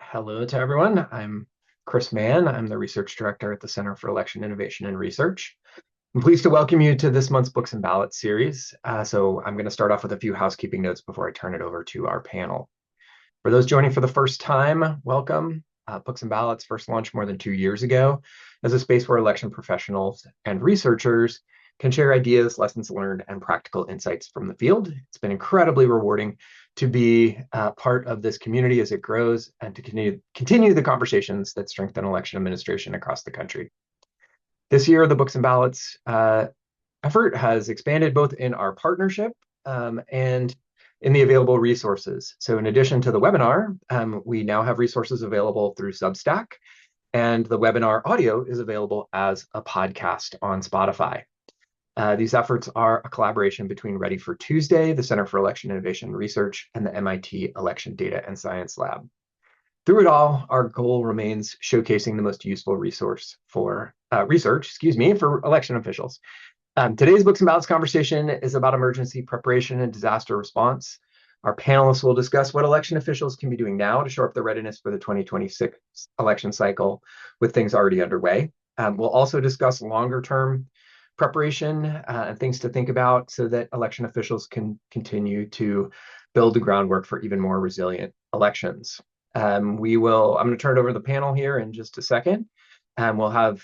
Hello to everyone. I'm Chris Mann. I'm the research director at the Center for Election Innovation and Research. I'm pleased to welcome you to this month's Books and Ballots series. So I'm going to start off with a few housekeeping notes before I turn it over to our panel. For those joining for the first time, welcome. Books and Ballots first launched more than 2 years ago as a space where election professionals and researchers can share ideas, lessons learned, and practical insights from the field. It's been incredibly rewarding to be part of this community as it grows and to continue the conversations that strengthen election administration across the country. This year, the Books and Ballots effort has expanded both in our partnership and in the available resources. So in addition to the webinar, we now have resources available through Substack, and the webinar audio is available as a podcast on Spotify. These efforts are a collaboration between Ready for Tuesday, the Center for Election Innovation and Research, and the MIT Election Data and Science Lab. Through it all, our goal remains showcasing the most useful resource for research, for election officials. Today's Books and Ballots conversation is about emergency preparation and disaster response. Our panelists will discuss what election officials can be doing now to shore up their readiness for the 2026 election cycle with things already underway. We'll also discuss longer-term preparation and things to think about so that election officials can continue to build the groundwork for even more resilient elections. I'm going to turn it over to the panel here in just a second, and we'll have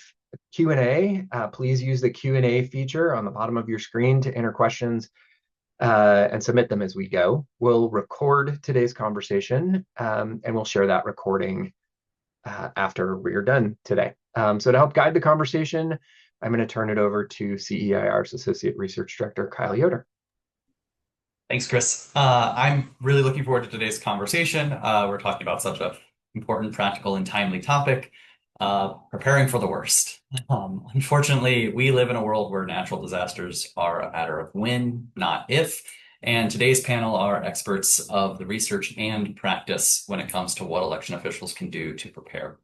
Q&A. Please use the Q&A feature on the bottom of your screen to enter questions and submit them as we go. We'll record today's conversation and we'll share that recording after we're done today. So to help guide the conversation, I'm going to turn it over to CEIR's Associate Research Director, Kyle Yoder. Thanks, Chris. I'm really looking forward to today's conversation. We're talking about such an important, practical, and timely topic, preparing for the worst. Unfortunately, we live in a world where natural disasters are a matter of when, not if. And today's panel are experts of the research and practice when it comes to what election officials can do to prepare.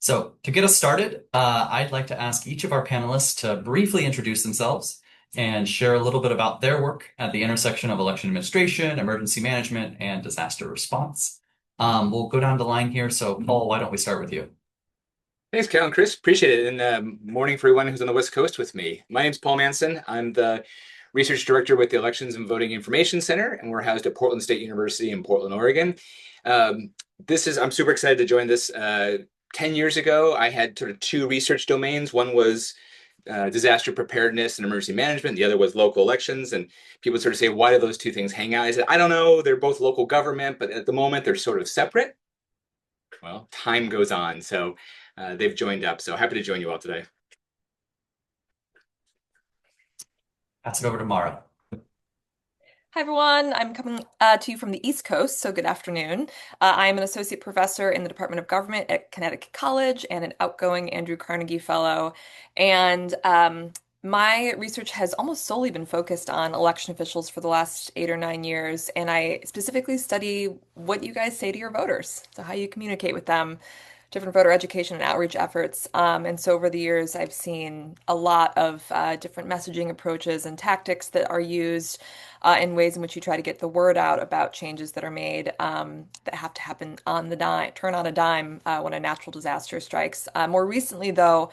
So to get us started, I'd like to ask each of our panelists to briefly introduce themselves and share a little bit about their work at the intersection of election administration, emergency management, and disaster response. We'll go down the line here. So Paul, why don't we start with you? Thanks, Cal and Chris. Appreciate it. And morning for everyone who's on the West Coast with me. My name's Paul Manson. I'm the research director with the Elections and Voting Information Center, and we're housed at Portland State University in Portland, Oregon. I'm super excited to join this. 10 years ago, I had sort of two research domains. One was disaster preparedness and emergency management. The other was local elections. And people sort of say, why do those two things hang out? I said, I don't know. They're both local government, but at the moment, they're sort of separate. Well, time goes on. So they've joined up. So happy to join you all today. Pass it over to Mara. Hi, everyone. I'm coming to you from the East Coast, so good afternoon. I am an associate professor in the Department of Government at Connecticut College and an outgoing Andrew Carnegie Fellow. And my research has almost solely been focused on election officials for the last 8 or 9 years. And I specifically study what you guys say to your voters, so how you communicate with them, different voter education and outreach efforts. And so over the years, I've seen a lot of different messaging approaches and tactics that are used in ways in which you try to get the word out about changes that are made that have to happen on the dime, turn on a dime when a natural disaster strikes. More recently, though,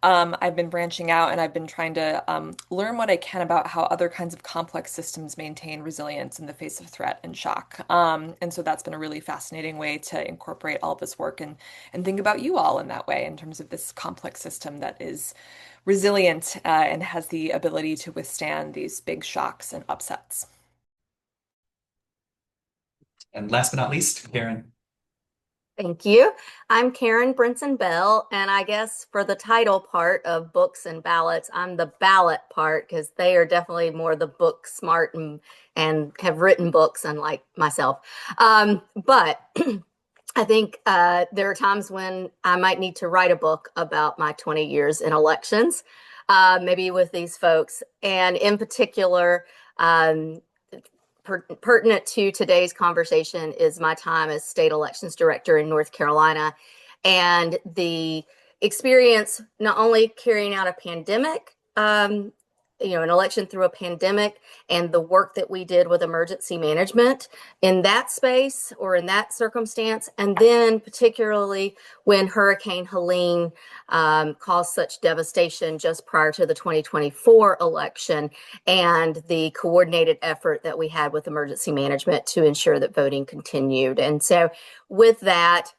I've been branching out and I've been trying to learn what I can about how other kinds of complex systems maintain resilience in the face of threat and shock. And so that's been a really fascinating way to incorporate all this work and think about you all in that way in terms of this complex system that is resilient and has the ability to withstand these big shocks and upsets. And last but not least, Karen. Thank you. I'm Karen Brinson Bell, and I guess for the title part of Books and Ballots, I'm the ballot part because they are definitely more the book smart and have written books, unlike myself. But I think there are times when I might need to write a book about my 20 years in elections, maybe with these folks. And in particular, pertinent to today's conversation is my time as state elections director in North Carolina and the experience not only carrying out a pandemic an election through a pandemic and the work that we did with emergency management in that space or in that circumstance. And then particularly when Hurricane Helene caused such devastation just prior to the 2024 election, and the coordinated effort that we had with emergency management to ensure that voting continued. And so with that,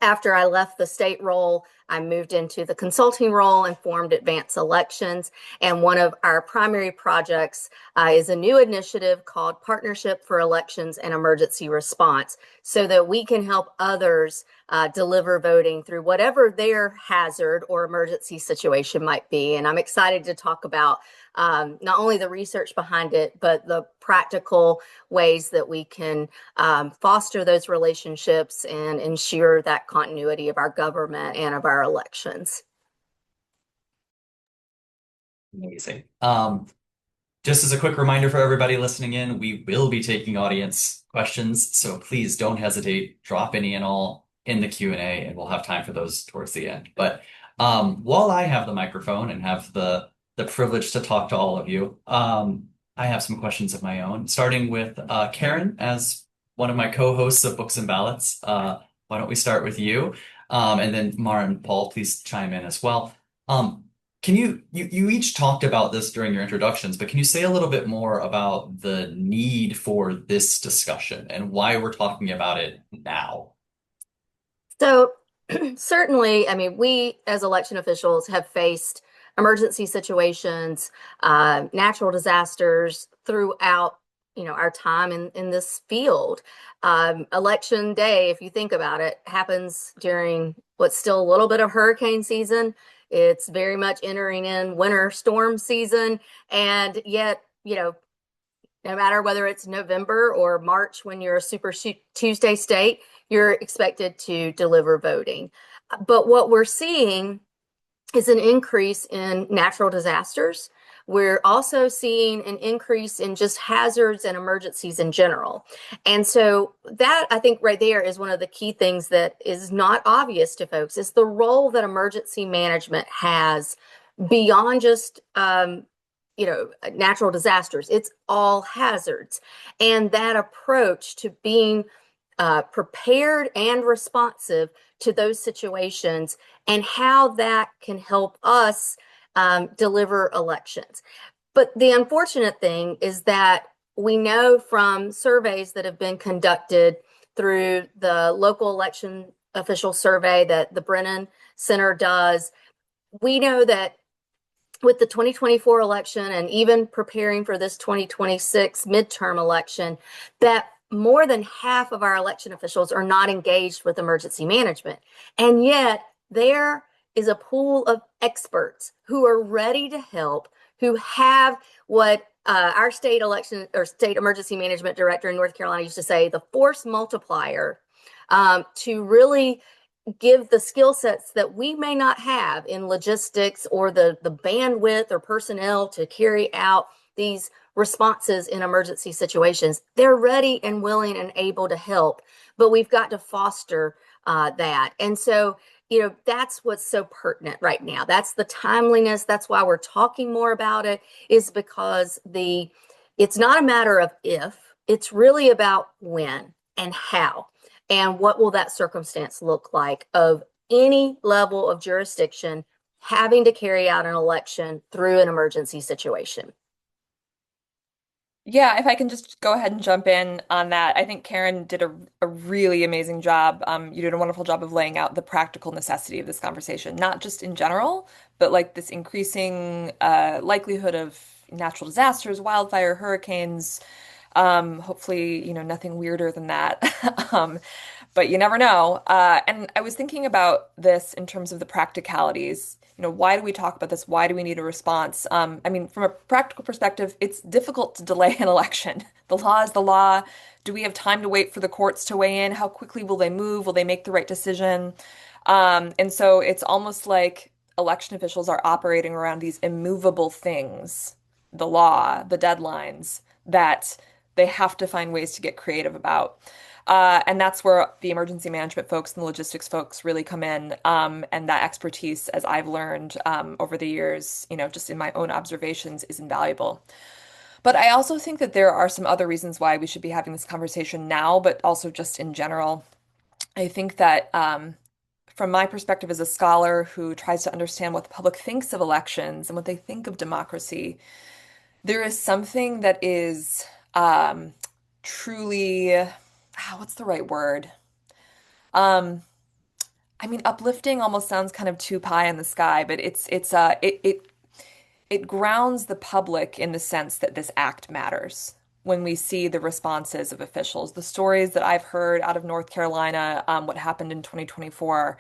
after I left the state role, I moved into the consulting role and formed Advance Elections. And one of our primary projects is a new initiative called Partnership for Elections and Emergency Response, so that we can help others deliver voting through whatever their hazard or emergency situation might be. And I'm excited to talk about not only the research behind it, but the practical ways that we can foster those relationships and ensure that continuity of our government and of our elections. Amazing. Just as a quick reminder for everybody listening in, we will be taking audience questions, so please don't hesitate, drop any and all in the Q&A, and we'll have time for those towards the end. But while I have the microphone and have the privilege to talk to all of you, I have some questions of my own, starting with Karen, as one of my co-hosts of Books and Ballots. Why don't we start with you? And then Mara and Paul, please chime in as well. Can you each talked about this during your introductions, but can you say a little bit more about the need for this discussion and why we're talking about it now? So certainly, I mean, we as election officials have faced emergency situations, natural disasters throughout, our time in this field. Election day, if you think about it, happens during what's still a little bit of hurricane season. It's very much entering in winter storm season. And yet, no matter whether it's November or March when you're a Super Tuesday state, you're expected to deliver voting. But what we're seeing is an increase in natural disasters. We're also seeing an increase in just hazards and emergencies in general. And so that, I think, right there is one of the key things that is not obvious to folks, is the role that emergency management has beyond just natural disasters. It's all hazards. And that approach to being prepared and responsive to those situations, and how that can help us deliver elections. But the unfortunate thing is that we know from surveys that have been conducted through the local election official survey that the Brinson Center does, we know that with the 2024 election and even preparing for this 2026 midterm election, that more than half of our election officials are not engaged with emergency management. And yet there is a pool of experts who are ready to help, who have what our state election or state emergency management director in North Carolina used to say, the force multiplier, to really give the skill sets that we may not have in logistics or the bandwidth or personnel to carry out these responses in emergency situations. They're ready and willing and able to help, but we've got to foster that. And so, that's what's so pertinent right now. That's the timeliness. That's why we're talking more about it, is because it's not a matter of if, it's really about when and how. And what will that circumstance look like of any level of jurisdiction having to carry out an election through an emergency situation? Yeah, if I can just go ahead and jump in on that. I think Karen did a really amazing job. You did a wonderful job of laying out the practical necessity of this conversation, not just in general, but like this increasing likelihood of natural disasters, wildfire, hurricanes. Hopefully, nothing weirder than that. But you never know. And I was thinking about this in terms of the practicalities. Why do we talk about this? Why do we need a response? I mean, from a practical perspective, it's difficult to delay an election. The law is the law. Do we have time to wait for the courts to weigh in? How quickly will they move? Will they make the right decision? And so it's almost like election officials are operating around these immovable things, the law, the deadlines, that they have to find ways to get creative about. And that's where the emergency management folks and the logistics folks really come in. And that expertise, as I've learned over the years, just in my own observations, is invaluable. But I also think that there are some other reasons why we should be having this conversation now, but also just in general. I think that from my perspective as a scholar who tries to understand what the public thinks of elections and what they think of democracy, there is something that is truly, what's the right word? Um, I mean, uplifting almost sounds kind of too pie in the sky, but it grounds the public in the sense that this act matters. When we see the responses of officials, the stories that I've heard out of North Carolina, what happened in 2024,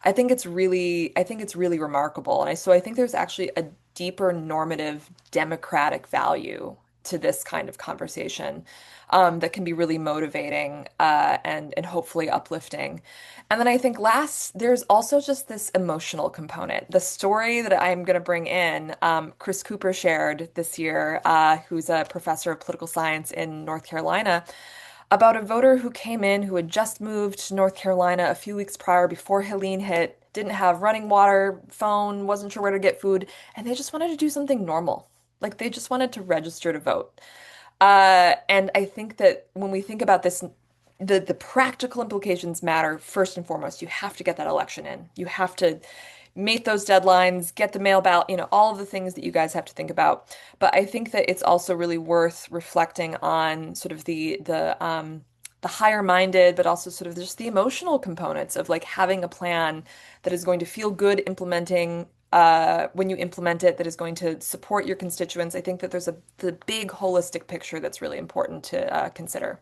I think it's really remarkable. So I think there's actually a deeper normative democratic value to this kind of conversation that can be really motivating and hopefully uplifting. And then I think last, there's also just this emotional component. The story that I'm going to bring in, Chris Cooper shared this year, who's a professor of political science in North Carolina, about a voter who came in who had just moved to North Carolina a few weeks prior before Helene hit, didn't have running water, phone, wasn't sure where to get food, and they just wanted to do something normal. Like they just wanted to register to vote. And I think that when we think about this, the practical implications matter first and foremost. You have to get that election in. You have to meet those deadlines, get the mail ballot, all of the things that you guys have to think about. But I think that it's also really worth reflecting on sort of the higher minded, but also sort of just the emotional components of like having a plan that is going to feel good implementing when you implement it, that is going to support your constituents. I think that there's the big holistic picture that's really important to consider.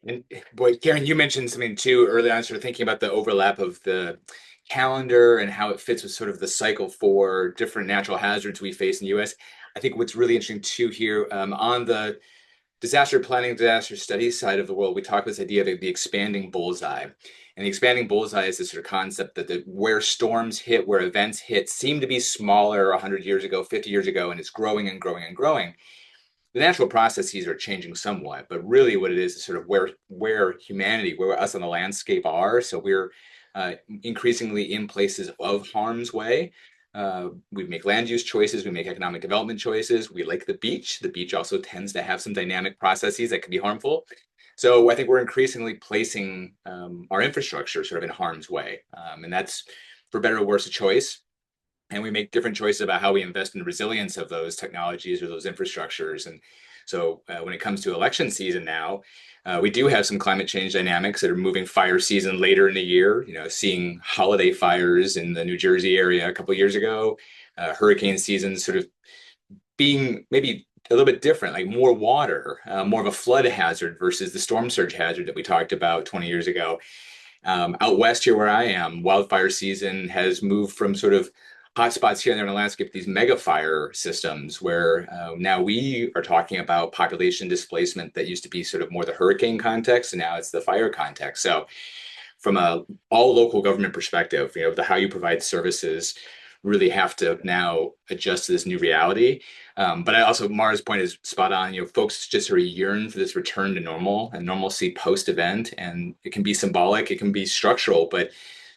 And boy, Karen, you mentioned something too early on, sort of thinking about the overlap of the calendar and how it fits with sort of the cycle for different natural hazards we face in the US. I think what's really interesting too here on the disaster planning, disaster studies side of the world, we talk about this idea of the expanding bullseye. And the expanding bullseye is this sort of concept that where storms hit, where events hit, seem to be smaller 100 years ago, 50 years ago, and it's growing and growing and growing. The natural processes are changing somewhat, but really what it is sort of where humanity, where us on the landscape are. So we're increasingly in places of harm's way. We make land use choices, we make economic development choices, we like the beach. The beach also tends to have some dynamic processes that can be harmful. So I think we're increasingly placing our infrastructure sort of in harm's way. And that's, for better or worse, a choice. And we make different choices about how we invest in the resilience of those technologies or those infrastructures. And so when it comes to election season now, we do have some climate change dynamics that are moving fire season later in the year, seeing holiday fires in the New Jersey area a couple of years ago, hurricane season sort of being maybe a little bit different, like more water, more of a flood hazard versus the storm surge hazard that we talked about 20 years ago. Out west here where I am, wildfire season has moved from sort of hotspots here and there in the landscape, these mega fire systems where now we are talking about population displacement that used to be sort of more the hurricane context, and now it's the fire context. So from a all local government perspective, the how you provide services really have to now adjust to this new reality. But I also, Mara's point is spot on. Folks just sort of yearn for this return to normal and normalcy post-event, and it can be symbolic, it can be structural, but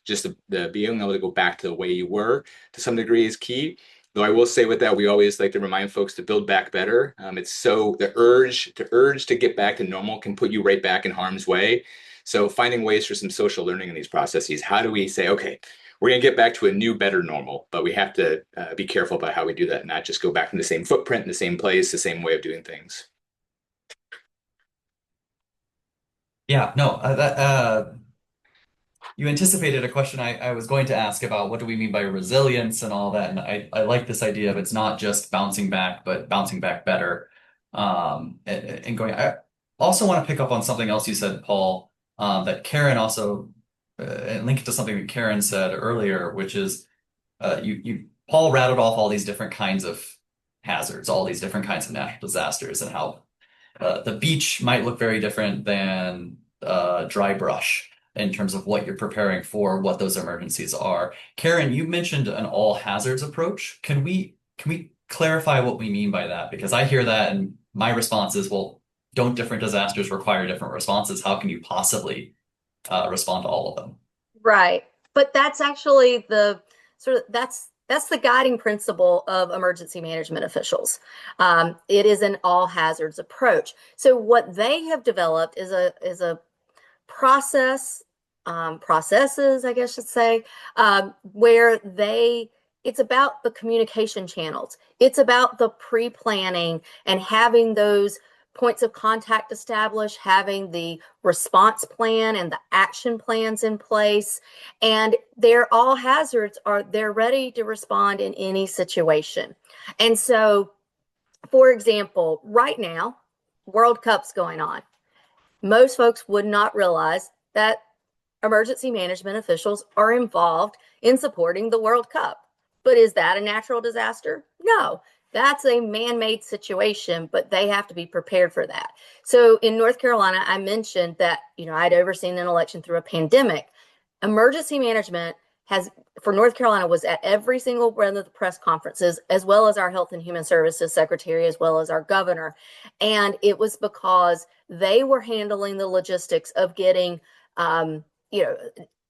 just the being able to go back to the way you were to some degree is key. Though I will say with that, we always like to remind folks to build back better. It's so the urge to get back to normal can put you right back in harm's way. So finding ways for some social learning in these processes. How do we say, okay, we're going to get back to a new, better normal, but we have to be careful about how we do that, not just go back in the same footprint, in the same place, the same way of doing things. Yeah, no, you anticipated a question I was going to ask about what do we mean by resilience and all that. And I like this idea of it's not just bouncing back, but bouncing back better. And going, I also want to pick up on something else you said, Paul, that Karen also, and link it to something that Karen said earlier, which is Paul rattled off all these different kinds of hazards, all these different kinds of natural disasters, and how the beach might look very different than dry brush in terms of what you're preparing for, what those emergencies are. Karen, you mentioned an all hazards approach. Can we clarify what we mean by that? Because I hear that and my response is, well, don't different disasters require different responses? How can you possibly respond to all of them? Right. But that's actually the sort of that's the guiding principle of emergency management officials. It is an all hazards approach. So what they have developed is a process, processes, I guess I should say, where it's about the communication channels. It's about the pre-planning and having those points of contact established, having the response plan and the action plans in place. And they're all hazards they're ready to respond in any situation. And so, for example, right now, World Cup's going on. Most folks would not realize that emergency management officials are involved in supporting the World Cup. But is that a natural disaster? No, that's a man-made situation, but they have to be prepared for that. So in North Carolina, I mentioned that, I'd overseen an election through a pandemic. Emergency management for North Carolina was at every single one of the press conferences, as well as our Health and Human Services Secretary, as well as our governor. And it was because they were handling the logistics of getting, hand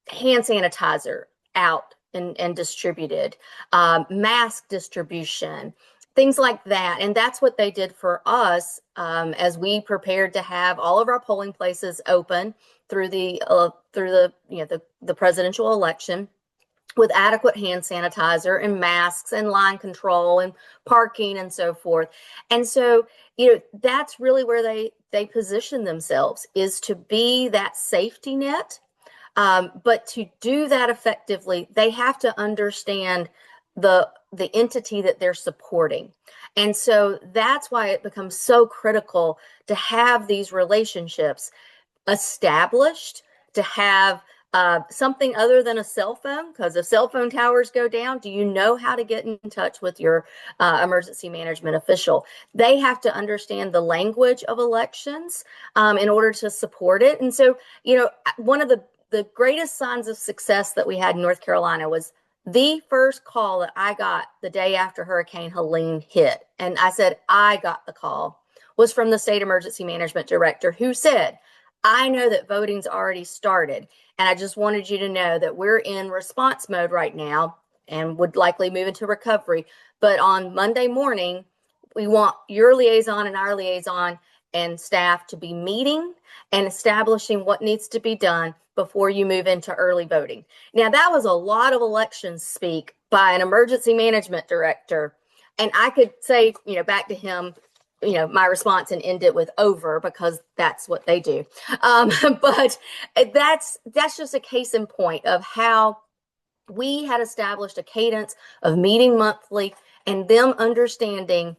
sanitizer out and distributed, mask distribution, things like that. And that's what they did for us as we prepared to have all of our polling places open through the presidential election, with adequate hand sanitizer and masks and line control and parking and so forth. And so, that's really where they position themselves, is to be that safety net. But to do that effectively, they have to understand the entity that they're supporting. And so that's why it becomes so critical to have these relationships established, to have something other than a cell phone, because if cell phone towers go down, do you know how to get in touch with your emergency management official? They have to understand the language of elections in order to support it. And so, one of the greatest signs of success that we had in North Carolina was the first call that I got the day after Hurricane Helene hit. And I said, I got the call, was from the state emergency management director, who said, I know that voting's already started, and I just wanted you to know that we're in response mode right now and would likely move into recovery. But on Monday morning, we want your liaison and our liaison and staff to be meeting and establishing what needs to be done before you move into early voting. Now, that was a lot of election speak by an emergency management director. And I could say, back to him, my response and end it with over, because that's what they do. But that's just a case in point of how we had established a cadence of meeting monthly and them understanding,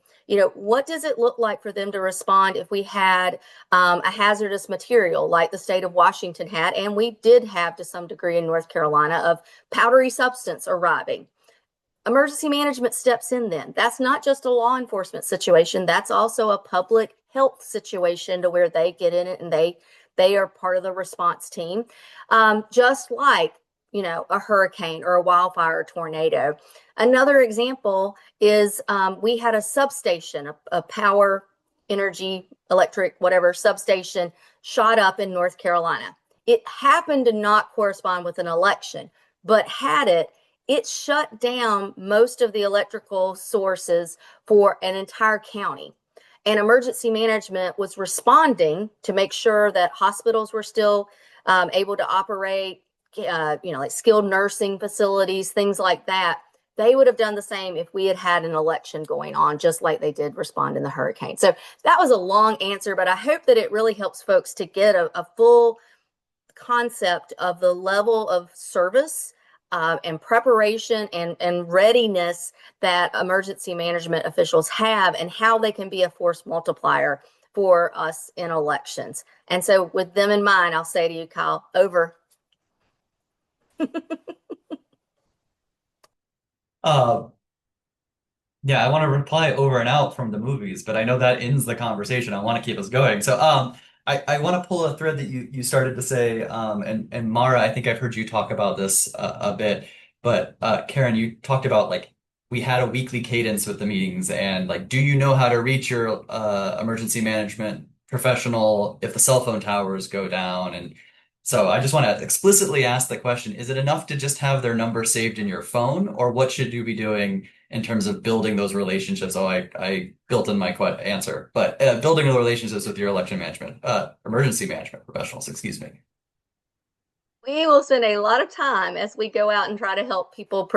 what does it look like for them to respond if we had a hazardous material like the state of Washington had, and we did have to some degree in North Carolina, of powdery substance arriving. Emergency management steps in then. That's not just a law enforcement situation. That's also a public health situation, to where they get in it and they are part of the response team. Just like, a hurricane or a wildfire or tornado. Another example is we had a substation, a power, energy, electric, whatever substation shot up in North Carolina. It happened to not correspond with an election, but had it shut down most of the electrical sources for an entire county. And emergency management was responding to make sure that hospitals were still able to operate, like skilled nursing facilities, things like that. They would have done the same if we had had an election going on, just like they did respond in the hurricane. So that was a long answer, but I hope that it really helps folks to get a full concept of the level of service and preparation and readiness that emergency management officials have, and how they can be a force multiplier for us in elections. And so with them in mind, I'll say to you, Kyle, over. Yeah, I want to reply over and out from the movies, but I know that ends the conversation. I want to keep us going. So I want to pull a thread that you started to say, and Mara, I think I've heard you talk about this a bit, but Karen, you talked about, like, we had a weekly cadence with the meetings, and, like, do you know how to reach your emergency management professional if the cell phone towers go down. And so I just want to explicitly ask the question, is it enough to just have their number saved in your phone, or what should you be doing in terms of building those relationships? Oh, I built in my answer, but building the relationships with your election management, emergency management professionals, excuse me. We will spend a lot of time as we go out and try to help people,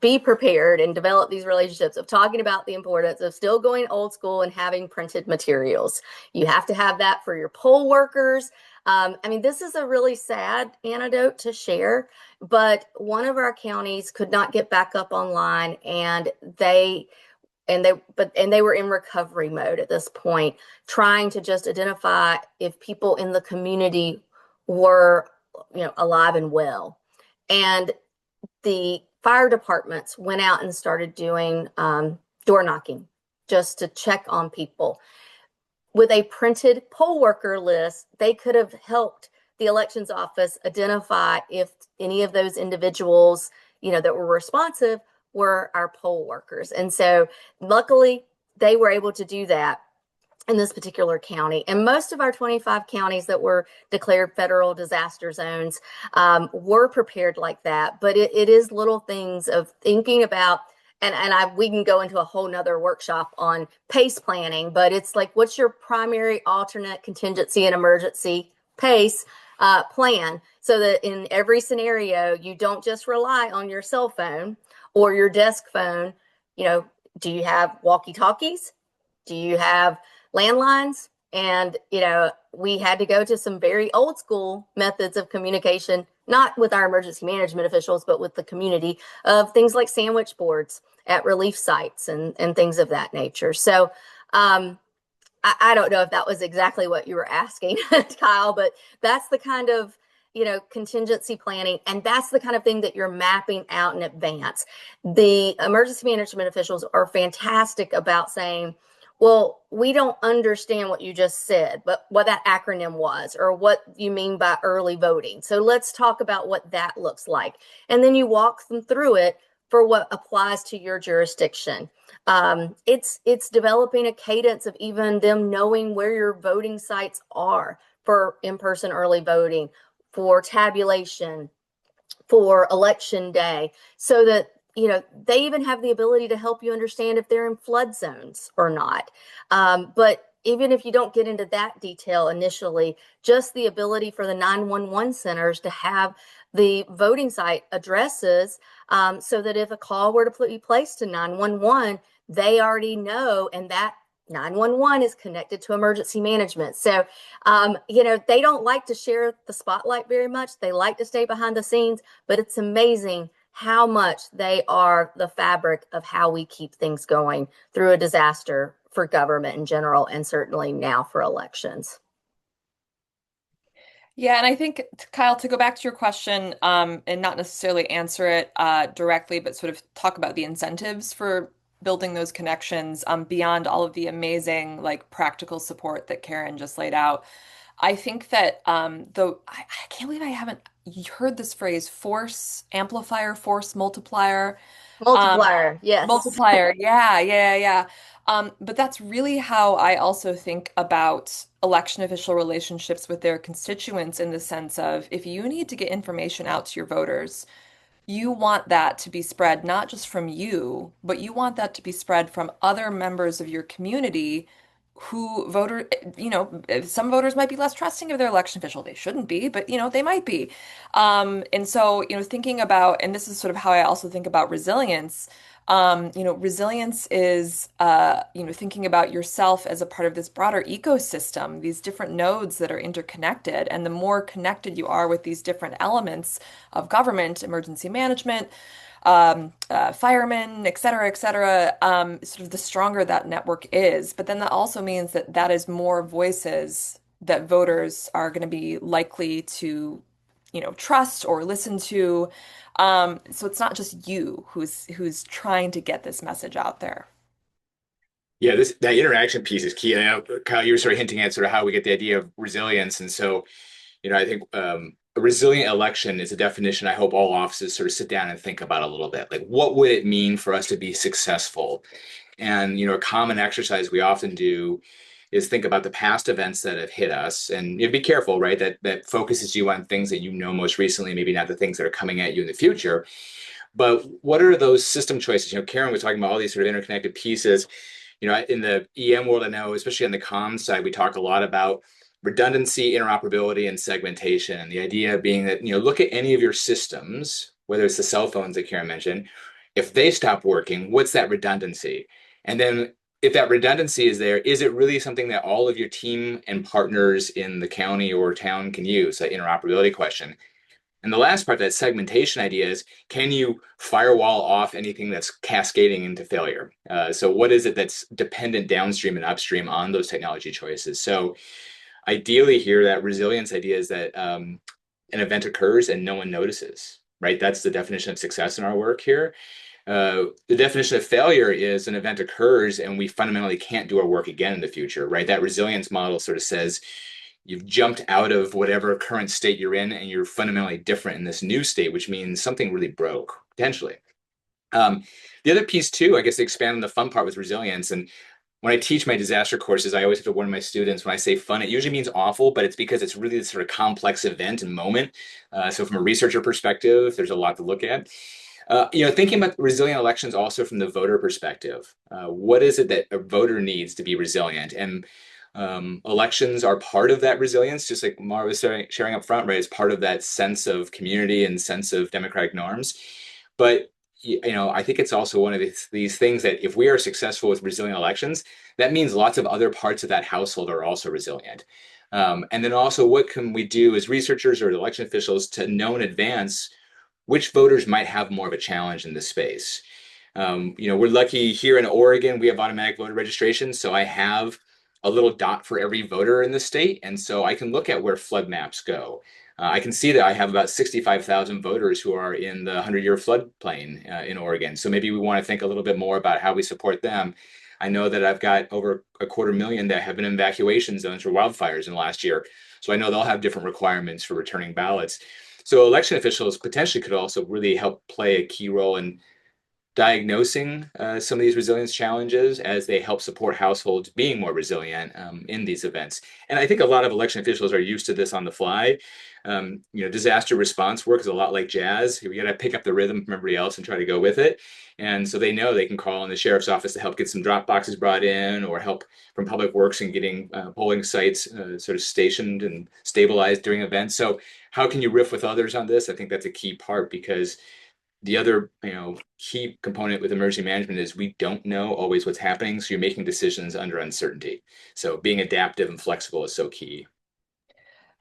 be prepared and develop these relationships of talking about the importance of still going old school and having printed materials. You have to have that for your poll workers. This is a really sad anecdote to share, but one of our counties could not get back up online, and they were in recovery mode at this point, trying to just identify if people in the community were, alive and well. And the fire departments went out and started doing door knocking just to check on people. With a printed poll worker list, they could have helped the elections office identify if any of those individuals, that were responsive were our poll workers. And so luckily they were able to do that in this particular county. And most of our 25 counties that were declared federal disaster zones were prepared like that. But it is little things of thinking about, we can go into a whole nother workshop on PACE planning, but it's like, what's your primary, alternate, contingency, and emergency PACE plan, so that in every scenario, you don't just rely on your cell phone or your desk phone. Do you have walkie-talkies? Do you have landlines? And, we had to go to some very old school methods of communication, not with our emergency management officials, but with the community, of things like sandwich boards at relief sites and things of that nature. So I don't know if that was exactly what you were asking, Kyle, but that's the kind of, contingency planning, and that's the kind of thing that you're mapping out in advance. The emergency management officials are fantastic about saying, well, we don't understand what you just said, but what that acronym was, or what you mean by early voting. So let's talk about what that looks like. And then you walk them through it for what applies to your jurisdiction. It's developing a cadence of even them knowing where your voting sites are for in-person early voting, for tabulation, for election day, so that they even have the ability to help you understand if they're in flood zones or not. But even if you don't get into that detail initially, just the ability for the 911 centers to have the voting site addresses, so that if a call were to be placed to 911, they already know, and that 911 is connected to emergency management. So, they don't like to share the spotlight very much. They like to stay behind the scenes, but it's amazing how much they are the fabric of how we keep things going through a disaster for government in general, and certainly now for elections. Yeah, and I think, Kyle, to go back to your question, and not necessarily answer it directly, but sort of talk about the incentives for building those connections beyond all of the amazing, like, practical support that Karen just laid out. I think that I can't believe I haven't heard this phrase, force amplifier, force multiplier. Multiplier, yes. Multiplier, yeah. But that's really how I also think about election official relationships with their constituents, in the sense of, if you need to get information out to your voters, you want that to be spread not just from you, but you want that to be spread from other members of your community who some voters might be less trusting of their election official. They shouldn't be, but they might be. And so, thinking about, and this is sort of how I also think about resilience. Resilience is, thinking about yourself as a part of this broader ecosystem, these different nodes that are interconnected. And the more connected you are with these different elements of government, emergency management, firemen, et cetera, sort of the stronger that network is. But then that also means that that is more voices that voters are going to be likely to, trust or listen to. So it's not just you who's trying to get this message out there. Yeah, that interaction piece is key. And I know, Kyle, you were sort of hinting at sort of how we get the idea of resilience. And so, I think a resilient election is a definition I hope all offices sort of sit down and think about a little bit. Like, what would it mean for us to be successful? And, a common exercise we often do is think about the past events that have hit us, and be careful, right? That focuses you on things that you know most recently, maybe not the things that are coming at you in the future. But what are those system choices? Karen was talking about all these sort of interconnected pieces. In the EM world, I know, especially on the comms side, we talk a lot about redundancy, interoperability, and segmentation. And the idea being that, look at any of your systems, whether it's the cell phones that Karen mentioned, if they stop working, what's that redundancy? And then if that redundancy is there, is it really something that all of your team and partners in the county or town can use? That interoperability question. And the last part, that segmentation idea, is can you firewall off anything that's cascading into failure? So what is it that's dependent downstream and upstream on those technology choices? So ideally here, that resilience idea is that an event occurs and no one notices, right? That's the definition of success in our work here. The definition of failure is an event occurs and we fundamentally can't do our work again in the future, right? That resilience model sort of says you've jumped out of whatever current state you're in and you're fundamentally different in this new state, which means something really broke, potentially. The other piece too, I guess, to expand on the fun part with resilience, and when I teach my disaster courses, I always have to warn my students when I say fun, it usually means awful, but it's because it's really this sort of complex event and moment. So from a researcher perspective, there's a lot to look at. Thinking about resilient elections also from the voter perspective, what is it that a voter needs to be resilient? And elections are part of that resilience, just like Mara was sharing up front, right? It's part of that sense of community and sense of democratic norms. But I think it's also one of these things that if we are successful with resilient elections, that means lots of other parts of that household are also resilient. And then also, what can we do as researchers or election officials to know in advance which voters might have more of a challenge in this space? We're lucky here in Oregon, we have automatic voter registration. So I have a little dot for every voter in the state. And so I can look at where flood maps go. I can see that I have about 65,000 voters who are in the 100-year floodplain in Oregon. So maybe we want to think a little bit more about how we support them. I know that I've got over 250,000 that have been in evacuation zones for wildfires in the last year. So I know they'll have different requirements for returning ballots. So election officials potentially could also really help play a key role in diagnosing some of these resilience challenges as they help support households being more resilient in these events. And I think a lot of election officials are used to this on the fly. Disaster response work is a lot like jazz. We got to pick up the rhythm from everybody else and try to go with it. And so they know they can call on the sheriff's office to help get some drop boxes brought in, or help from public works and getting polling sites sort of stationed and stabilized during events. So how can you riff with others on this? I think that's a key part, because the other, key component with emergency management is we don't know always what's happening. So you're making decisions under uncertainty. So being adaptive and flexible is so key.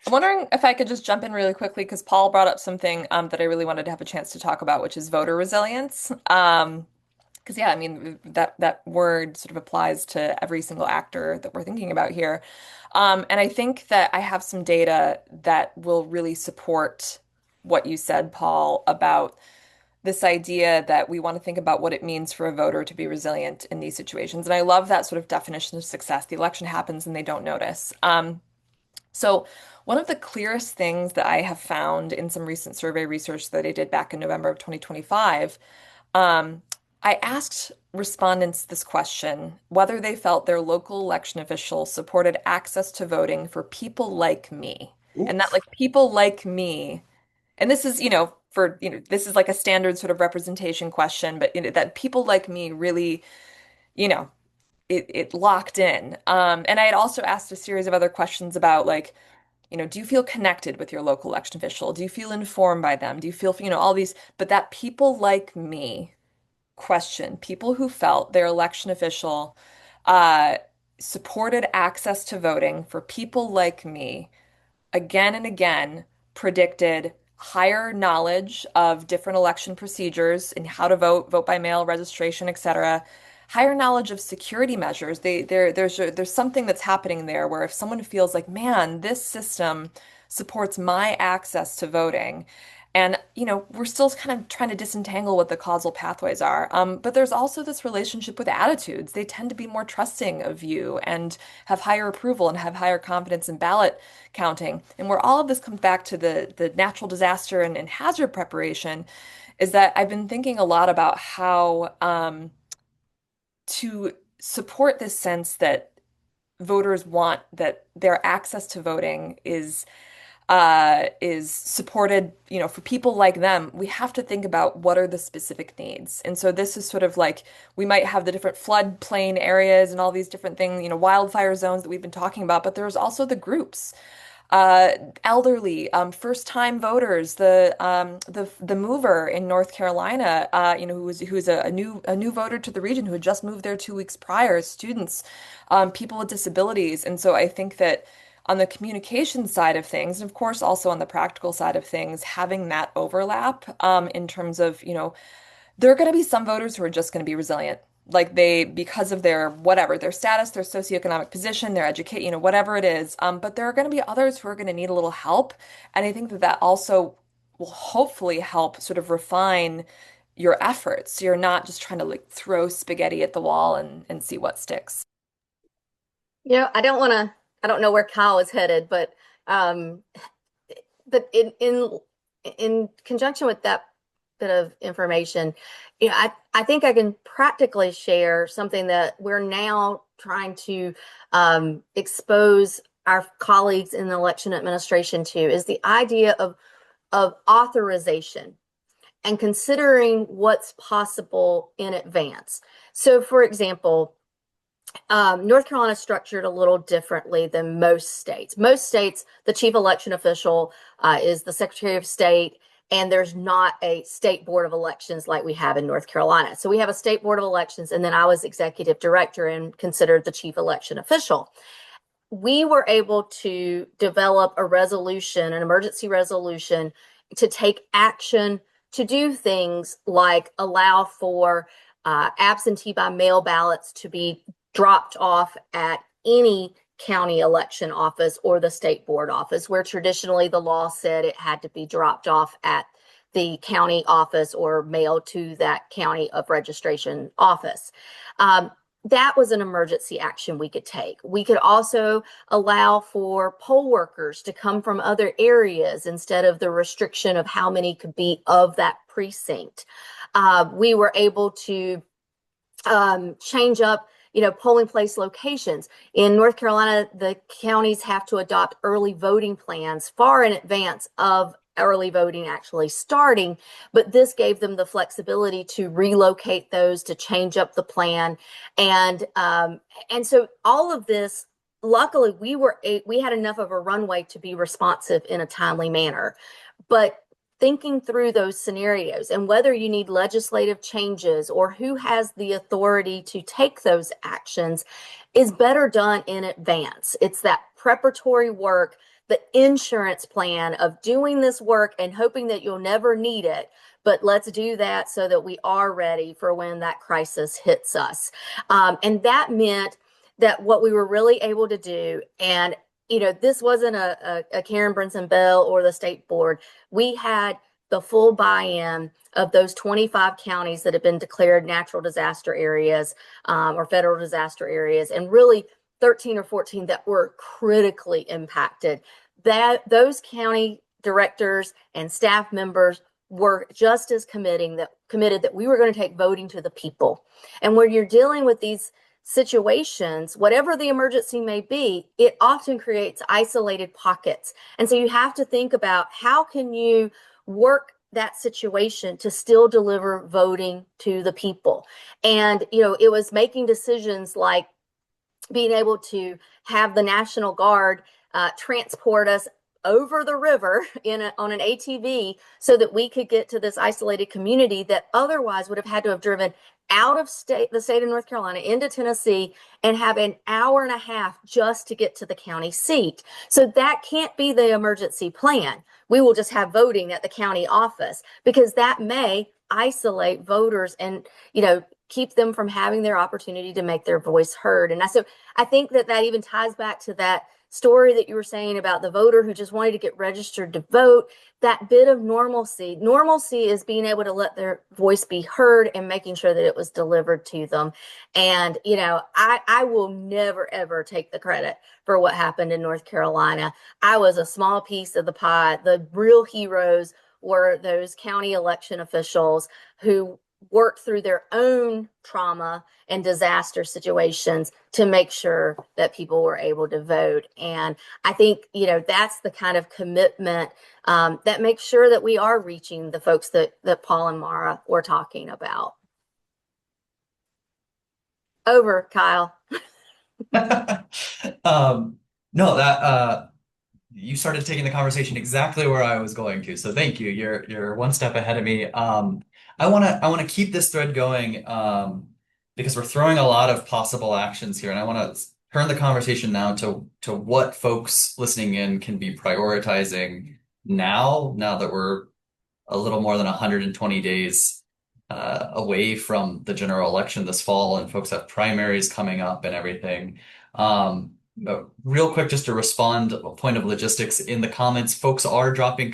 I'm wondering if I could just jump in really quickly, because Paul brought up something that I really wanted to have a chance to talk about, which is voter resilience. Because yeah, I mean that word sort of applies to every single actor that we're thinking about here. And I think that I have some data that will really support what you said, Paul, about this idea that we want to think about what it means for a voter to be resilient in these situations. And I love that sort of definition of success. The election happens and they don't notice. So one of the clearest things that I have found in some recent survey research that I did back in November of 2025, I asked respondents this question, whether they felt their local election official supported access to voting for people like me. Ooh. And that like people like me, and this is, this is like a standard sort of representation question, but that people like me really, you know, it locked in. And I had also asked a series of other questions about like, do you feel connected with your local election official? Do you feel informed by them? Do you feel, all these, but that people like me question, people who felt their election official uh, supported access to voting for people like me again and again predicted higher knowledge of different election procedures and how to vote, vote by mail, registration, etc. Higher knowledge of security measures. There's something that's happening there where if someone feels like, man, this system supports my access to voting, and we're still kind of trying to disentangle what the causal pathways are. But there's also this relationship with attitudes. They tend to be more trusting of you and have higher approval and have higher confidence in ballot counting. And where all of this comes back to the natural disaster and hazard preparation is that I've been thinking a lot about how to support this sense that voters want that their access to voting is supported, for people like them, we have to think about what are the specific needs. And so this is sort of like we might have the different floodplain areas and all these different things, wildfire zones that we've been talking about, but there's also the groups. Uh, Elderly, first-time voters, the mover in North Carolina, who's a new voter to the region who had just moved there 2 weeks prior, students, people with disabilities, and so I think that on the communication side of things, and of course also on the practical side of things, having that overlap, in terms of, there are going to be some voters who are just going to be resilient. Like because of their whatever, their status, their socioeconomic position, their education, whatever it is. But there are going to be others who are going to need a little help. And I think that that also will hopefully help sort of refine your efforts. So you're not just trying to like throw spaghetti at the wall and see what sticks. I don't know where Kyle is headed, um, but in conjunction with that bit of information, I think I can practically share something that we're now trying to expose our colleagues in the election administration to, is the idea of authorization and considering what's possible in advance. So, for example, North Carolina is structured a little differently than most states. Most states, the chief election official is the Secretary of State, and there's not a state board of elections like we have in North Carolina. So we have a state board of elections, and then I was executive director and considered the chief election official. We were able to develop a resolution, an emergency resolution, to take action to do things like allow for absentee by mail ballots to be dropped off at any county election office or the state board office, where traditionally the law said it had to be dropped off at the county office or mailed to that county of registration office. That was an emergency action we could take. We could also allow for poll workers to come from other areas instead of the restriction of how many could be of that precinct. We were able to change up polling place locations. In North Carolina, the counties have to adopt early voting plans far in advance of early voting actually starting, but this gave them the flexibility to relocate those, to change up the plan. And so all of this, luckily we had enough of a runway to be responsive in a timely manner. But thinking through those scenarios and whether you need legislative changes or who has the authority to take those actions is better done in advance. It's that preparatory work, the insurance plan of doing this work and hoping that you'll never need it, but let's do that so that we are ready for when that crisis hits us. And that meant that what we were really able to do, and this wasn't a Karen Brinson Bell or the state board. We had the full buy-in of those 25 counties that have been declared natural disaster areas or federal disaster areas, and really 13 or 14 that were critically impacted. Those county directors and staff members were just as committed that we were going to take voting to the people. And when you're dealing with these situations, whatever the emergency may be, it often creates isolated pockets. And so you have to think about how can you work that situation to still deliver voting to the people. And, it was making decisions like being able to have the National Guard transport us over the river on an ATV so that we could get to this isolated community that otherwise would have had to have driven out of the state of North Carolina into Tennessee and have an hour and a half just to get to the county seat. So that can't be the emergency plan. We will just have voting at the county office, because that may isolate voters and, keep them from having their opportunity to make their voice heard. And so I think that even ties back to that story that you were saying about the voter who just wanted to get registered to vote. That bit of normalcy is being able to let their voice be heard and making sure that it was delivered to them. And, I will never, ever take the credit for what happened in North Carolina. I was a small piece of the pie. The real heroes were those county election officials who work through their own trauma and disaster situations to make sure that people were able to vote. And I think, that's the kind of commitment that makes sure that we are reaching the folks that Paul and Mara were talking about. Over, Kyle. No, that you started taking the conversation exactly where I was going to. So thank you. You're one step ahead of me. I wanna keep this thread going because we're throwing a lot of possible actions here, and I want to turn the conversation now to what folks listening in can be prioritizing now that we're a little more than 120 days away from the general election this fall, and folks have primaries coming up and everything. But real quick, just to respond, a point of logistics in the comments, folks are dropping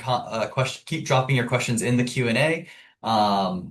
keep dropping your questions in the Q&A.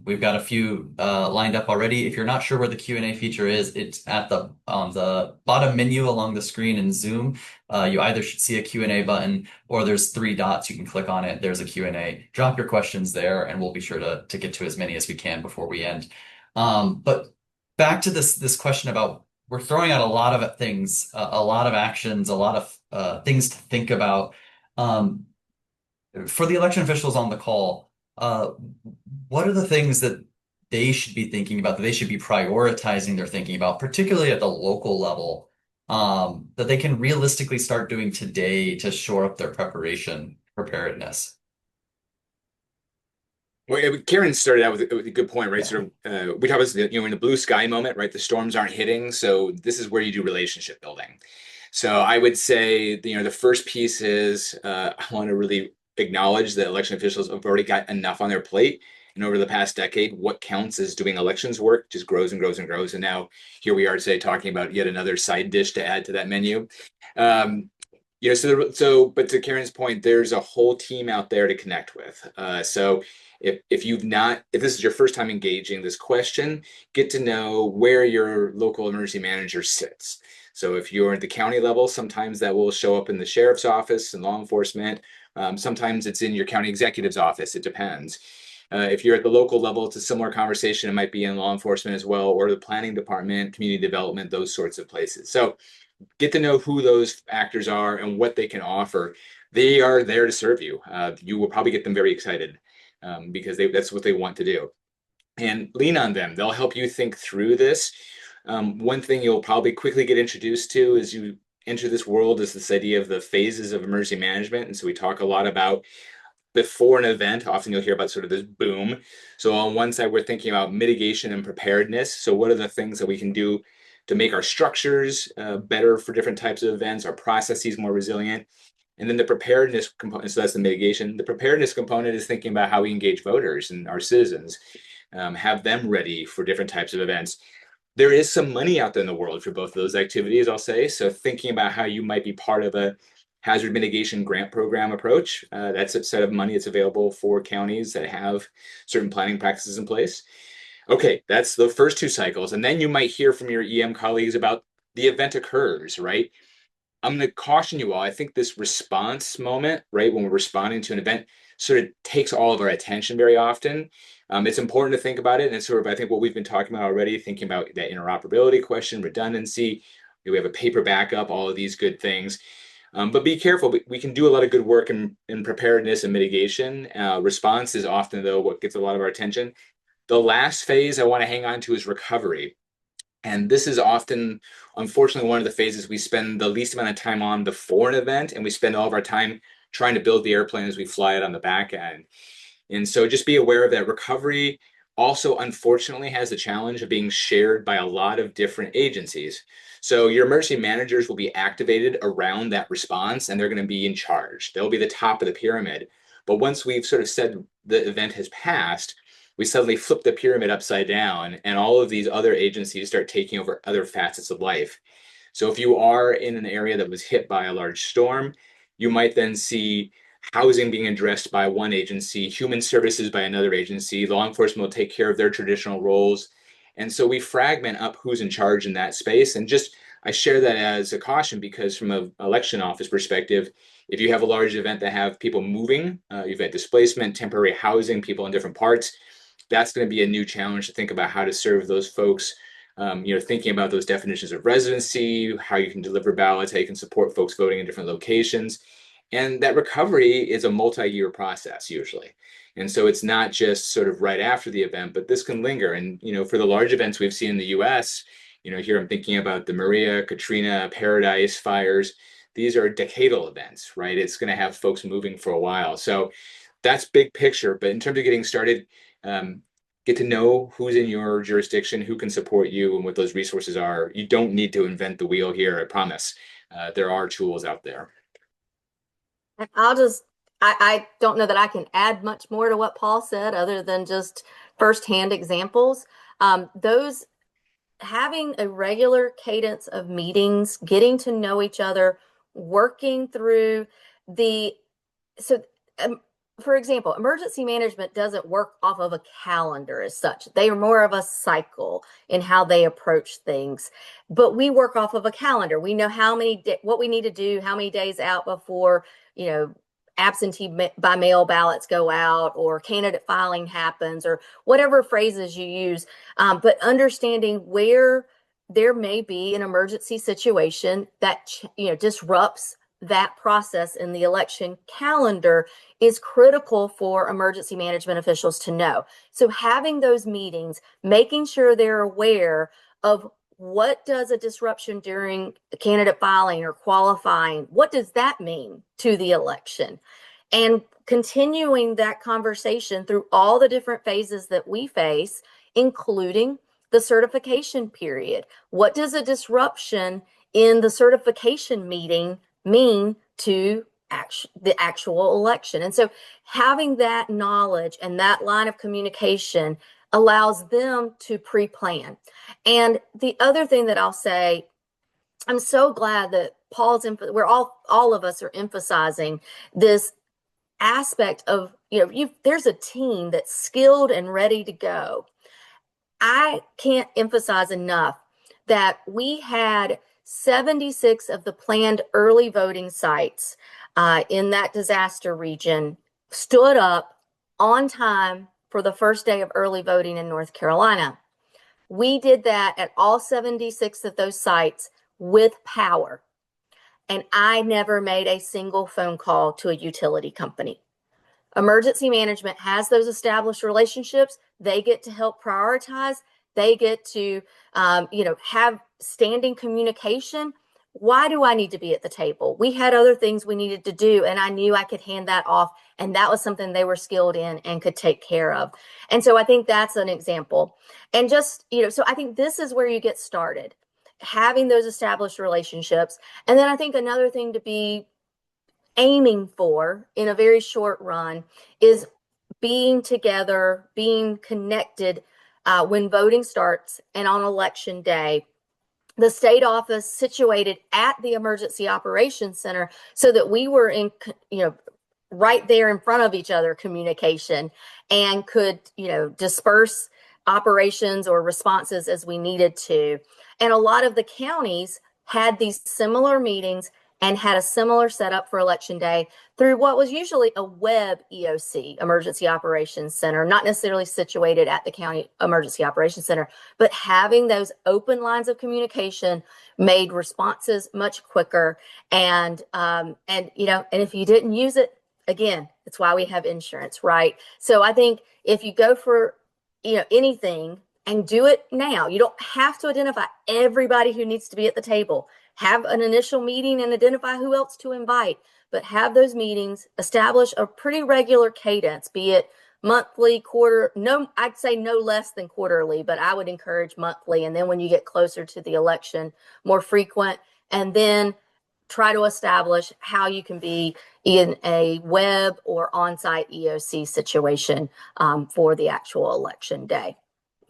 We've got a few lined up already. If you're not sure where the Q&A feature is, it's at the bottom menu along the screen in Zoom. You either should see a Q&A button or there's 3 dots. You can click on it. There's a Q&A. Drop your questions there, and we'll be sure to get to as many as we can before we end. But back to this question about we're throwing out a lot of things, a lot of actions, a lot of things to think about. For the election officials on the call, what are the things that they should be thinking about, that they should be prioritizing their thinking about, particularly at the local level, that they can realistically start doing today to shore up their preparedness? Well, Karen started out with a good point, right? Sort of, we talk about, in the blue sky moment, right? The storms aren't hitting. So this is where you do relationship building. So I would say, the first piece is I want to really acknowledge that election officials have already got enough on their plate. And over the past decade, what counts as doing elections work just grows and grows and grows. And now here we are today talking about yet another side dish to add to that menu. But to Karen's point, there's a whole team out there to connect with. So if this is your first time engaging this question, get to know where your local emergency manager sits. So if you're at the county level, sometimes that will show up in the sheriff's office and law enforcement. Sometimes it's in your county executive's office. It depends. If you're at the local level, it's a similar conversation. It might be in law enforcement as well, or the planning department, community development, those sorts of places. So get to know who those actors are and what they can offer. They are there to serve you. You will probably get them very excited because that's what they want to do. And lean on them. They'll help you think through this. One thing you'll probably quickly get introduced to as you enter this world is this idea of the phases of emergency management. And so we talk a lot about before an event. Often you'll hear about sort of this boom. So on one side, we're thinking about mitigation and preparedness. So what are the things that we can do to make our structures better for different types of events, our processes more resilient? And then the preparedness component, so that's the mitigation. The preparedness component is thinking about how we engage voters and our citizens, have them ready for different types of events. There is some money out there in the world for both of those activities, I'll say. So thinking about how you might be part of a hazard mitigation grant program approach, that's a set of money that's available for counties that have certain planning practices in place. Okay, that's the first 2 cycles. And then you might hear from your EM colleagues about the event occurs, right? I'm going to caution you all. I think this response moment, right, when we're responding to an event, sort of takes all of our attention very often. It's important to think about it. And it's sort of, I think, what we've been talking about already, thinking about that interoperability question, redundancy. We have a paper backup, all of these good things. But be careful. We can do a lot of good work in preparedness and mitigation. Response is often, though, what gets a lot of our attention. The last phase I want to hang on to is recovery. And this is often, unfortunately, one of the phases we spend the least amount of time on before an event, and we spend all of our time trying to build the airplane as we fly it on the back end. And so just be aware of that. Recovery also, unfortunately, has the challenge of being shared by a lot of different agencies. So your emergency managers will be activated around that response, and they're going to be in charge. They'll be the top of the pyramid. But once we've sort of said the event has passed, we suddenly flip the pyramid upside down, and all of these other agencies start taking over other facets of life. So if you are in an area that was hit by a large storm, you might then see housing being addressed by one agency, human services by another agency, law enforcement will take care of their traditional roles. And so we fragment up who's in charge in that space. And just, I share that as a caution because from an election office perspective, if you have a large event that have people moving, you've got displacement, temporary housing, people in different parts, that's going to be a new challenge to think about how to serve those folks. Thinking about those definitions of residency, how you can deliver ballots, how you can support folks voting in different locations. And that recovery is a multi-year process usually. And so it's not just sort of right after the event, but this can linger. And, for the large events we've seen in the US, here I'm thinking about the Maria, Katrina, Paradise fires. These are decadal events, right? It's going to have folks moving for a while. So that's big picture. But in terms of getting started, get to know who's in your jurisdiction, who can support you, and what those resources are. You don't need to invent the wheel here, I promise. There are tools out there. And I don't know that I can add much more to what Paul said other than just firsthand examples. Those having a regular cadence of meetings, getting to know each other, working through for example, emergency management doesn't work off of a calendar as such. They are more of a cycle in how they approach things. But we work off of a calendar. We know what we need to do, how many days out before, absentee by mail ballots go out or candidate filing happens or whatever phrases you use. But understanding where there may be an emergency situation that disrupts that process in the election calendar is critical for emergency management officials to know. So having those meetings, making sure they're aware of what does a disruption during candidate filing or qualifying, what does that mean to the election? And continuing that conversation through all the different phases that we face, including the certification period. What does a disruption in the certification meeting mean to the actual election? And so having that knowledge and that line of communication allows them to pre-plan. And the other thing that I'll say, I'm so glad that we're all of us are emphasizing this aspect of, there's a team that's skilled and ready to go. I can't emphasize enough that we had 76 of the planned early voting sites in that disaster region stood up on time for the first day of early voting in North Carolina. We did that at all 76 of those sites with power. And I never made a single phone call to a utility company. Emergency management has those established relationships. They get to help prioritize. They get to, have standing communication. Why do I need to be at the table? We had other things we needed to do, and I knew I could hand that off, and that was something they were skilled in and could take care of. And so I think that's an example. And just, so I think this is where you get started, having those established relationships. And then I think another thing to be aiming for in a very short run is being together, being connected when voting starts and on election day. The state office situated at the Emergency Operations Center so that we were in, right there in front of each other communication and could, disperse operations or responses as we needed to. And a lot of the counties had these similar meetings and had a similar setup for election day through what was usually a web EOC, Emergency Operations Center, not necessarily situated at the county Emergency Operations Center, but having those open lines of communication made responses much quicker. And if you didn't use it, again, it's why we have insurance, right? So I think if you go for, anything and do it now, you don't have to identify everybody who needs to be at the table. Have an initial meeting and identify who else to invite, but have those meetings, establish a pretty regular cadence, be it monthly, I'd say no less than quarterly, but I would encourage monthly. And then when you get closer to the election, more frequent, and then try to establish how you can be in a web or on-site EOC situation for the actual election day.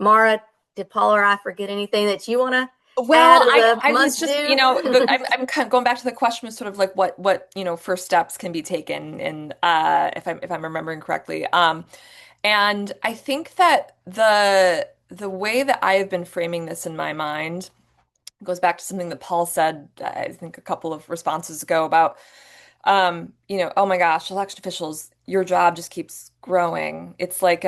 Mara, did Paul or I forget anything that you want to? Well, I was just, I'm kind of going back to the question of sort of like what first steps can be taken, and if I'm remembering correctly, and I think that the way that I have been framing this in my mind goes back to something that Paul said, I think a couple of responses ago about, oh my gosh, election officials, your job just keeps growing. It's like,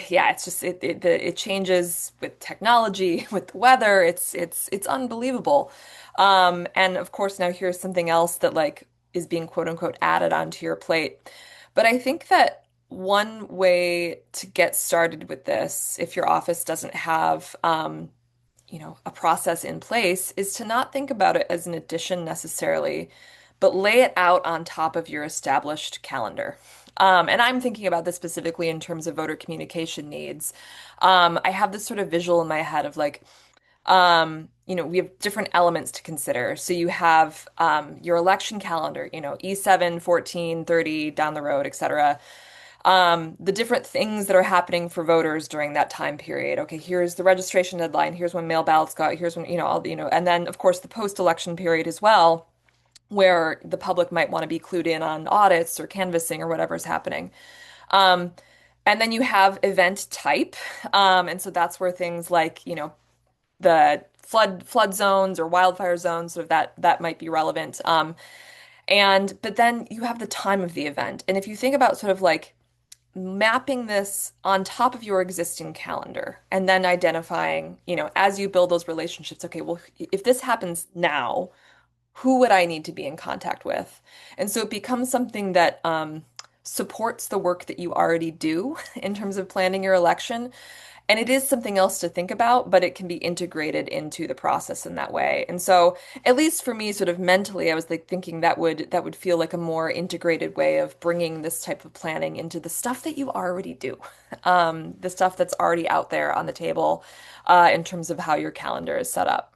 yeah, it's just it changes with technology, with the weather. It's unbelievable. And of course now here's something else that like is being quote unquote added onto your plate. But I think that one way to get started with this, if your office doesn't have a process in place, is to not think about it as an addition necessarily, but lay it out on top of your established calendar. And I'm thinking about this specifically in terms of voter communication needs. I have this sort of visual in my head of like, we have different elements to consider. So you have your election calendar, E7, 14, 30, down the road, et cetera. The different things that are happening for voters during that time period. Okay, here's the registration deadline. Here's when mail ballots go out. Here's when, and then of course the post-election period as well, where the public might want to be clued in on audits or canvassing or whatever's happening. Um, and then you have event type. And so that's where things like, the flood zones or wildfire zones, so that might be relevant. But then you have the time of the event. And if you think about sort of like mapping this on top of your existing calendar and then identifying, as you build those relationships, okay, well, if this happens now, who would I need to be in contact with? And so it becomes something that supports the work that you already do in terms of planning your election. And it is something else to think about, but it can be integrated into the process in that way. And so, at least for me, sort of mentally, I was like thinking that would feel like a more integrated way of bringing this type of planning into the stuff that you already do, the stuff that's already out there on the table, in terms of how your calendar is set up.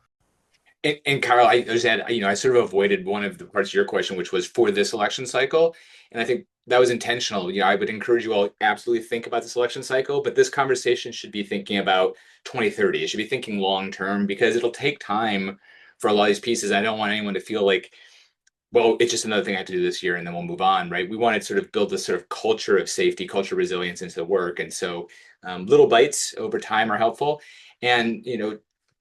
And Carl, I just had, I sort of avoided one of the parts of your question, which was for this election cycle. And I think that was intentional. I would encourage you all absolutely think about this election cycle, but this conversation should be thinking about 2030. It should be thinking long term because it'll take time for a lot of these pieces. I don't want anyone to feel like, well, it's just another thing I have to do this year and then we'll move on, right? We want to sort of build this sort of culture of safety, culture of resilience into the work. And so little bites over time are helpful. And,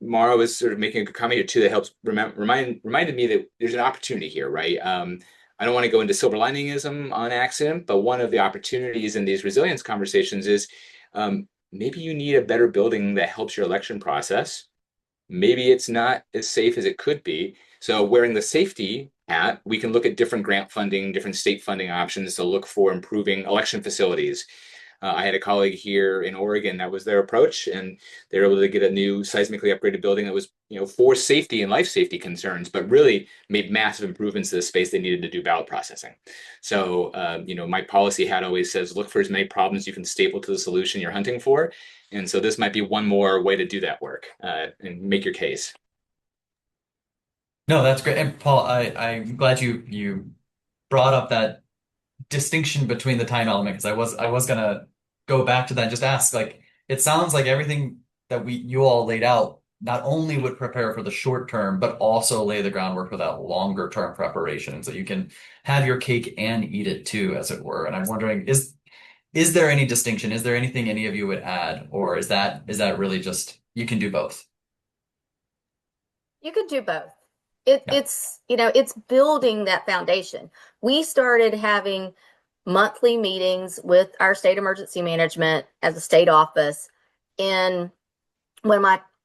Mara was sort of making a good comment here too that helps reminded me that there's an opportunity here, right? I don't want to go into silver liningism on accident, but one of the opportunities in these resilience conversations is maybe you need a better building that helps your election process. Maybe it's not as safe as it could be. So wearing the safety hat, we can look at different grant funding, different state funding options to look for improving election facilities. I had a colleague here in Oregon that was their approach, and they were able to get a new seismically upgraded building that was, for safety and life safety concerns, but really made massive improvements to the space they needed to do ballot processing. So, my policy hat always says, look for as many problems you can staple to the solution you're hunting for. And so this might be one more way to do that work and make your case. No, that's great. And Paul, I'm glad you brought up that distinction between the time element because I was gonna go back to that and just ask, like, it sounds like everything that you all laid out not only would prepare for the short term, but also lay the groundwork for that longer term preparation. So you can have your cake and eat it too, as it were. And I'm wondering, is there any distinction? Is there anything any of you would add? Or is that really just you can do both? You could do both. Yeah. It's building that foundation. We started having monthly meetings with our state emergency management as a state office. And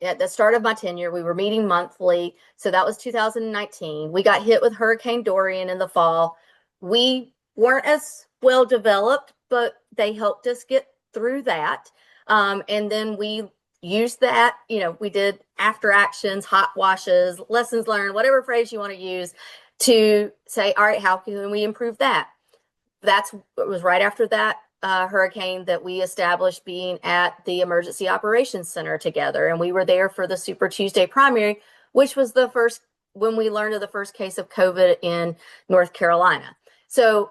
at the start of my tenure, we were meeting monthly. So that was 2019. We got hit with Hurricane Dorian in the fall. We weren't as well developed, but they helped us get through that. And then we used that, we did after actions, hot washes, lessons learned, whatever phrase you want to use to say, all right, how can we improve that? It was right after that hurricane that we established being at the Emergency Operations Center together. And we were there for the Super Tuesday primary, which was the first, when we learned of the first case of COVID in North Carolina. So,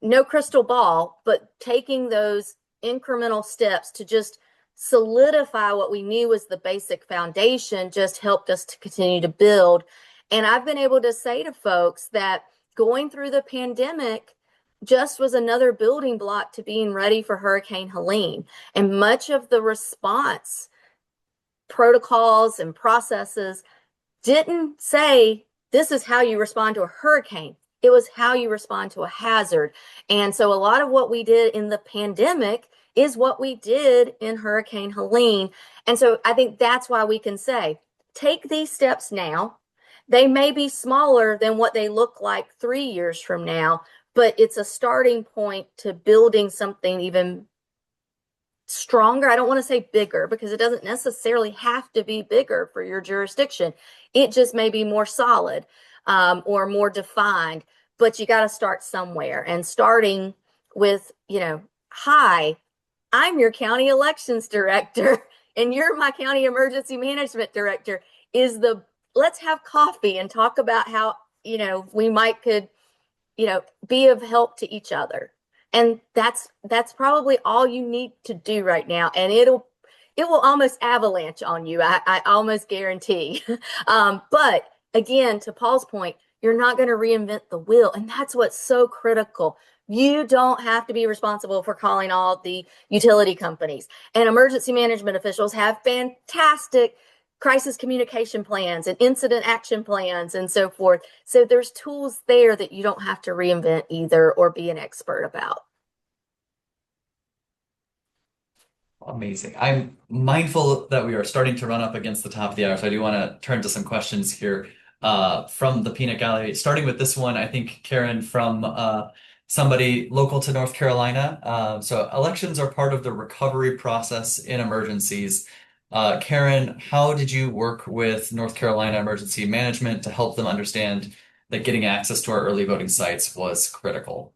no crystal ball, but taking those incremental steps to just solidify what we knew was the basic foundation just helped us to continue to build. And I've been able to say to folks that going through the pandemic just was another building block to being ready for Hurricane Helene. And much of the response protocols and processes didn't say, this is how you respond to a hurricane. It was how you respond to a hazard. And so a lot of what we did in the pandemic is what we did in Hurricane Helene. And so I think that's why we can say, take these steps now. They may be smaller than what they look like 3 years from now, but it's a starting point to building something even stronger. I don't want to say bigger, because it doesn't necessarily have to be bigger for your jurisdiction. It just may be more solid, or more defined, but you got to start somewhere. And starting with, hi, I'm your county elections director and you're my county emergency management director, let's have coffee and talk about how, we could be of help to each other. And that's probably all you need to do right now. And it will almost avalanche on you. I almost guarantee. But again, to Paul's point, you're not going to reinvent the wheel. And that's what's so critical. You don't have to be responsible for calling all the utility companies. And emergency management officials have fantastic crisis communication plans and incident action plans and so forth. So there's tools there that you don't have to reinvent either or be an expert about. Amazing. I'm mindful that we are starting to run up against the top of the hour, so I do want to turn to some questions here from the peanut gallery. Starting with this one, I think, Karen, from somebody local to North Carolina. So elections are part of the recovery process in emergencies. Karen, how did you work with North Carolina Emergency Management to help them understand that getting access to our early voting sites was critical?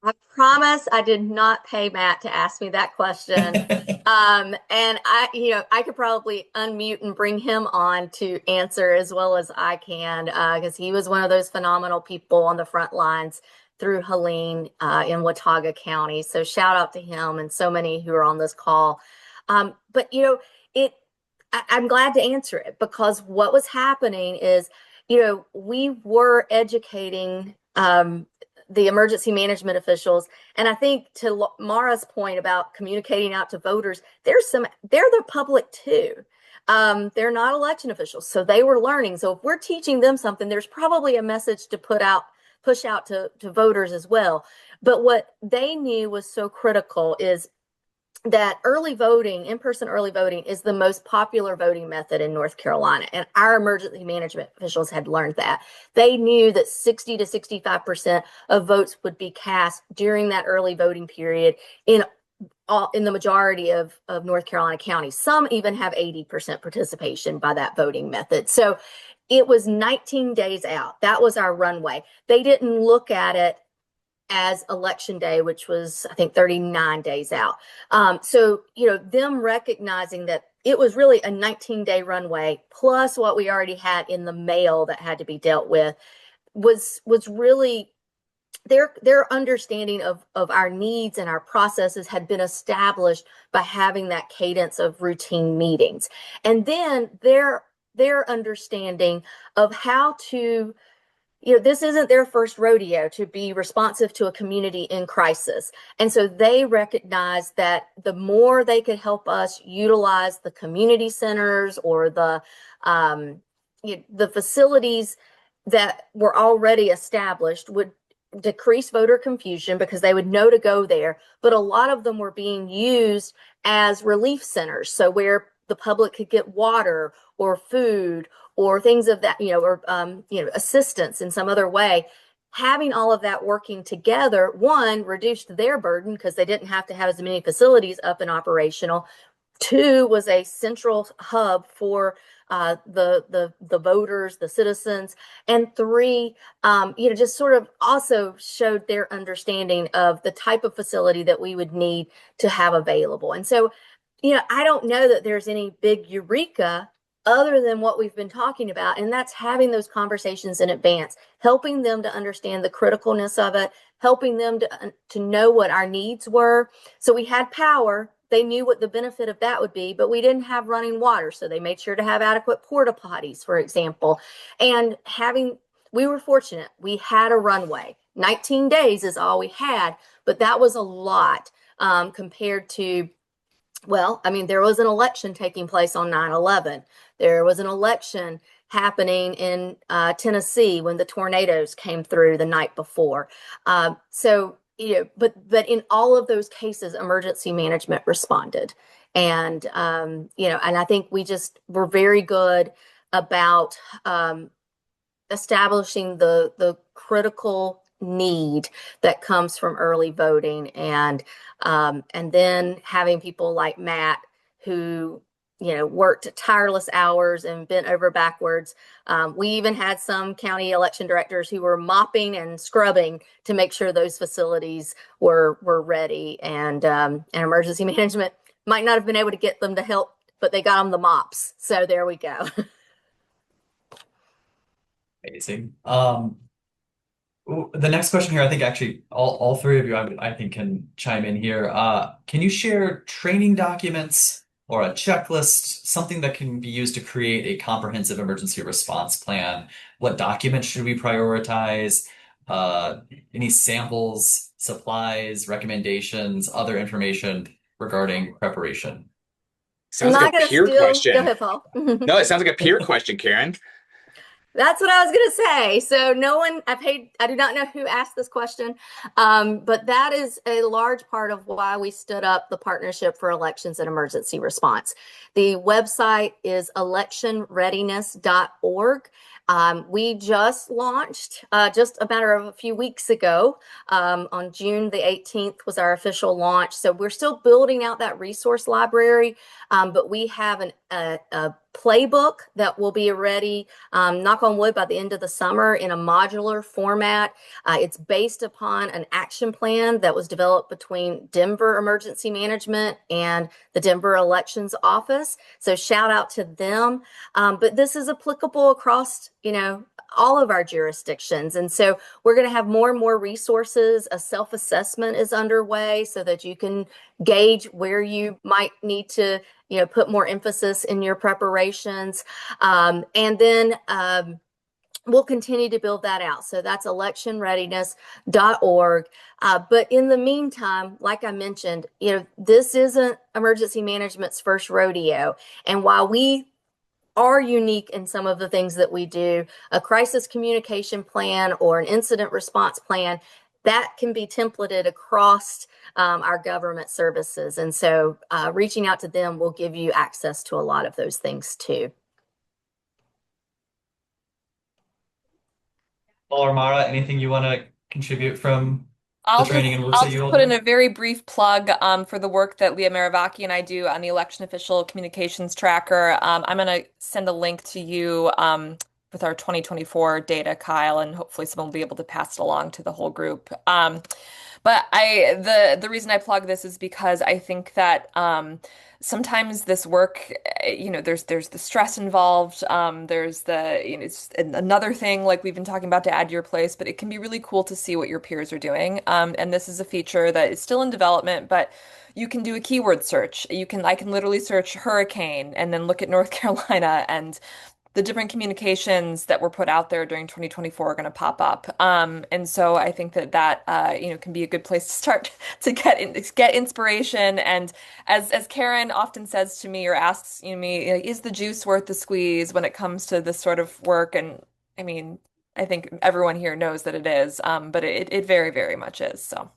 I promise I did not pay Matt to ask me that question. And I could probably unmute and bring him on to answer as well as I can, because he was one of those phenomenal people on the front lines through Helene in Watauga County. So shout out to him and so many who are on this call. But I'm glad to answer it, because what was happening is, we were educating the emergency management officials. And I think to Mara's point about communicating out to voters, they're the public too. They're not election officials, so they were learning. So if we're teaching them something, there's probably a message to push out to voters as well. But what they knew was so critical is that early voting, in-person early voting, is the most popular voting method in North Carolina. And our emergency management officials had learned that. They knew that 60 to 65% of votes would be cast during that early voting period in the majority of North Carolina counties. Some even have 80% participation by that voting method. So it was 19 days out. That was our runway. They didn't look at it as election day, which was, I think, 39 days out. So, them recognizing that it was really a 19-day runway, plus what we already had in the mail that had to be dealt with, was really their understanding of our needs and our processes had been established by having that cadence of routine meetings. And then their understanding of how to, this isn't their first rodeo to be responsive to a community in crisis. And so they recognized that the more they could help us utilize the community centers or the facilities that were already established would decrease voter confusion, because they would know to go there. But a lot of them were being used as relief centers, so where the public could get water or food or things of that, or assistance in some other way. Having all of that working together, one, reduced their burden because they didn't have to have as many facilities up and operational. Two, was a central hub for the voters, the citizens. And three, just sort of also showed their understanding of the type of facility that we would need to have available. And so, I don't know that there's any big eureka other than what we've been talking about, and that's having those conversations in advance, helping them to understand the criticalness of it, helping them to know what our needs were. So we had power. They knew what the benefit of that would be, but we didn't have running water. So they made sure to have adequate porta potties, for example. And we were fortunate. We had a runway. 19 days is all we had, but that was a lot compared to, there was an election taking place on 9/11. There was an election happening in Tennessee when the tornadoes came through the night before. So but in all of those cases, emergency management responded. And, and I think we're very good about establishing the critical need that comes from early voting, and then having people like Matt who worked tireless hours and bent over backwards. We even had some county election directors who were mopping and scrubbing to make sure those facilities were ready, and emergency management might not have been able to get them to help, but they got them the mops. So there we go. Amazing. The next question here, I think actually all three of you, I think, can chime in here. Can you share training documents or a checklist, something that can be used to create a comprehensive emergency response plan? What documents should we prioritize? Any samples, supplies, recommendations, other information regarding preparation? Sounds like a peer question. Go ahead, Paul. No, it sounds like a peer question, Karen. That's what I was going to say. So I do not know who asked this question, but that is a large part of why we stood up the Partnership for Elections and Emergency Response. The website is electionreadiness.org. We just launched just a matter of a few weeks ago. On June the 18th was our official launch. So we're still building out that resource library, but we have a playbook that will be ready, knock on wood, by the end of the summer in a modular format. It's based upon an action plan that was developed between Denver Emergency Management and the Denver Elections Office. So shout out to them. But this is applicable across, all of our jurisdictions. And so we're going to have more and more resources. A self-assessment is underway so that you can gauge where you might need to put more emphasis in your preparations. And then we'll continue to build that out. So that's electionreadiness.org. But in the meantime, like I mentioned, this isn't emergency management's first rodeo. And while we are unique in some of the things that we do, a crisis communication plan or an incident response plan, that can be templated across our government services. And so reaching out to them will give you access to a lot of those things too. Paul or Mara, anything you want to contribute from the training and work I'll that you all put in do? a very brief plug for the work that Leah Maravaki and I do on the election official communications tracker. I'm going to send a link to you with our 2024 data, Kyle, and hopefully someone will be able to pass it along to the whole group. But the reason I plug this is because I think that sometimes this work, there's the stress involved. There's it's another thing like we've been talking about to add to your place, but it can be really cool to see what your peers are doing. And this is a feature that is still in development, but you can do a keyword search. I can literally search hurricane and then look at North Carolina, and the different communications that were put out there during 2024 are going to pop up. And so I think that can be a good place to start to get inspiration. And as Karen often says to me or asks me, is the juice worth the squeeze when it comes to this sort of work? And I mean, I think everyone here knows that it is, but it very, very much is. So.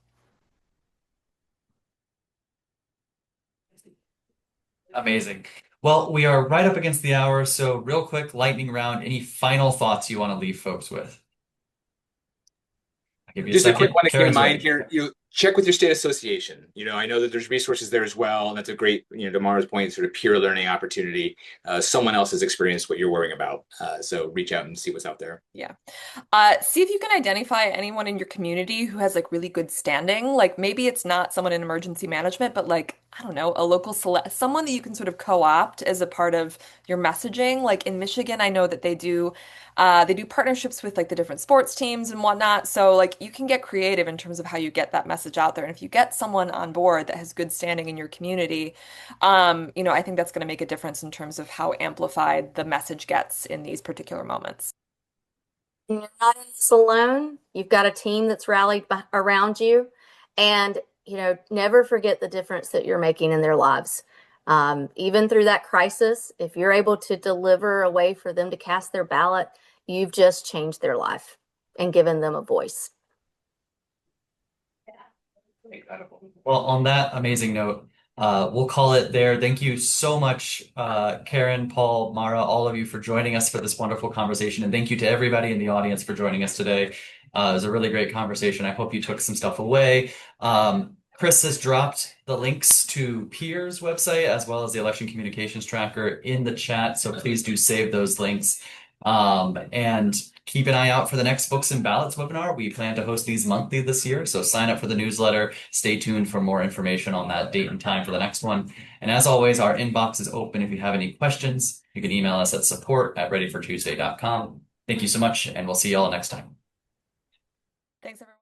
Amazing. Well, we are right up against the hour, so real quick, lightning round. Any final thoughts you want to leave folks with? I'll give you Just a a quick second. one that came to Karen's mind ready. here. You check with your state association. I know that there's resources there as well, and that's a great, to Mara's point, sort of peer learning opportunity. Someone else has experienced what you're worrying about, so reach out and see what's out there. Yeah. See if you can identify anyone in your community who has like really good standing. Like maybe it's not someone in emergency management, but like, I don't know, a local someone that you can sort of co-opt as a part of your messaging. Like in Michigan, I know that they do partnerships with like the different sports teams and whatnot. So like you can get creative in terms of how you get that message out there. And if you get someone on board that has good standing in your community, I think that's going to make a difference in terms of how amplified the message gets in these particular moments. You're not in this alone. You've got a team that's rallied around you, and never forget the difference that you're making in their lives. Even through that crisis, if you're able to deliver a way for them to cast their ballot, you've just changed their life and given them a voice. Well, on that amazing note, we'll call it there. Thank you so much, Karen, Paul, Mara, all of you for joining us for this wonderful conversation. And thank you to everybody in the audience for joining us today. It was a really great conversation. I hope you took some stuff away. Chris has dropped the links to Peer's website as well as the election communications tracker in the chat. So please do save those links. And keep an eye out for the next Books and Ballots webinar. We plan to host these monthly this year, so sign up for the newsletter. Stay tuned for more information on that date and time for the next one. And as always, our inbox is open if you have any questions. You can email us at support@readyfortuesday.com. Thank you so much, and we'll see you all next time. Thanks, everyone.